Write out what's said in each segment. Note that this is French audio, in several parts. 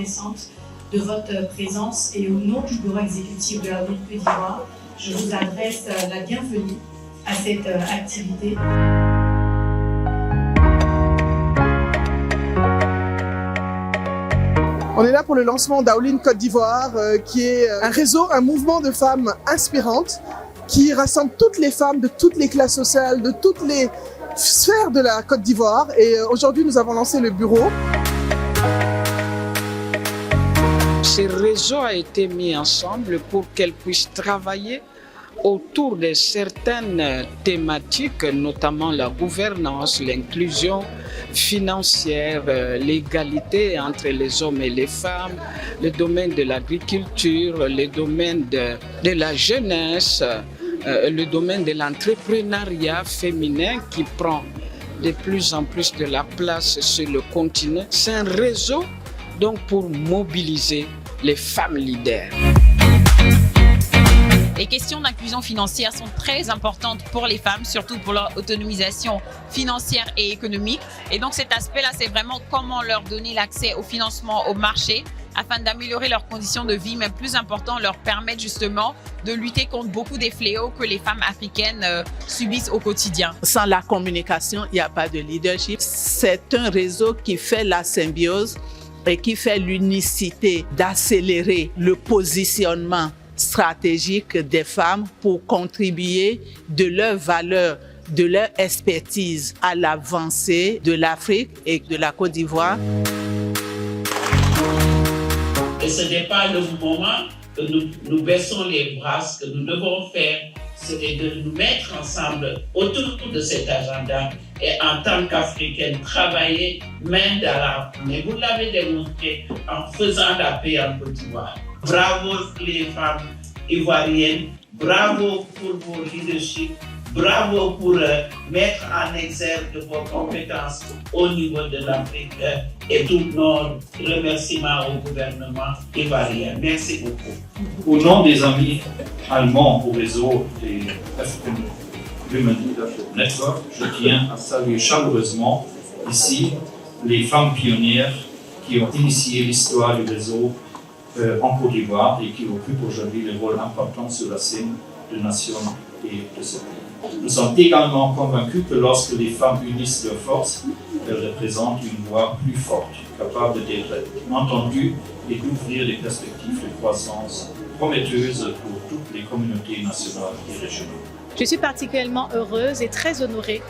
reconnaissante de votre présence et au nom du bureau exécutif de la Côte d'Ivoire, je vous adresse la bienvenue à cette activité. On est là pour le lancement d'Aoline Côte d'Ivoire, qui est un réseau, un mouvement de femmes inspirantes qui rassemble toutes les femmes de toutes les classes sociales, de toutes les sphères de la Côte d'Ivoire. Et aujourd'hui, nous avons lancé le bureau. Ce réseau a été mis ensemble pour qu'elles puissent travailler autour de certaines thématiques, notamment la gouvernance, l'inclusion financière, l'égalité entre les hommes et les femmes, le domaine de l'agriculture, le domaine de la jeunesse, le domaine de l'entrepreneuriat féminin qui prend de plus en plus de la place sur le continent. C'est un réseau donc pour mobiliser les femmes leaders. Les questions d'inclusion financière sont très importantes pour les femmes, surtout pour leur autonomisation financière et économique. Et donc cet aspect-là, c'est vraiment comment leur donner l'accès au financement, au marché, afin d'améliorer leurs conditions de vie, mais plus important, leur permettre justement de lutter contre beaucoup des fléaux que les femmes africaines subissent au quotidien. Sans la communication, il n'y a pas de leadership. C'est un réseau qui fait la symbiose et qui fait l'unicité d'accélérer le positionnement stratégique des femmes pour contribuer de leurs valeurs, de leur expertise à l'avancée de l'Afrique et de la Côte d'Ivoire. Et ce n'est pas le moment que nous baissons les bras. Ce que nous devons faire, c'est de nous mettre ensemble autour de cet agenda et en tant qu'Africaines, travailler main dans la main. Et vous l'avez démontré en faisant la paix en Côte d'Ivoire. Bravo les femmes ivoiriennes, bravo pour vos leaderships, bravo pour mettre en exergue vos compétences au niveau de l'Afrique et tous nos remerciements au gouvernement ivoirien. Merci beaucoup. Au nom des amis allemands au réseau des African Women Leadership Network, je tiens à saluer chaleureusement ici les femmes pionnières qui ont initié l'histoire du réseau en Côte d'Ivoire et qui occupent aujourd'hui le rôle important sur la scène de nations et de ce pays. Nous sommes également convaincus que lorsque les femmes unissent leurs forces, elles représentent une voix plus forte, capable d'être entendue et d'ouvrir des perspectives de croissance prometteuses pour toutes les communautés nationales et régionales. Je suis particulièrement heureuse et très honorée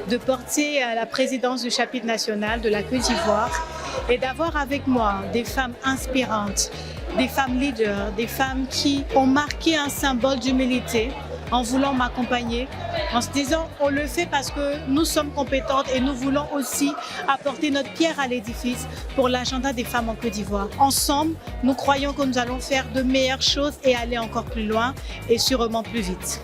de porter la présidence du chapitre national de la Côte d'Ivoire et d'avoir avec moi des femmes inspirantes, des femmes leaders, des femmes qui ont marqué un symbole d'humilité en voulant m'accompagner, en se disant on le fait parce que nous sommes compétentes et nous voulons aussi apporter notre pierre à l'édifice pour l'agenda des femmes en Côte d'Ivoire. Ensemble, nous croyons que nous allons faire de meilleures choses et aller encore plus loin et sûrement plus vite.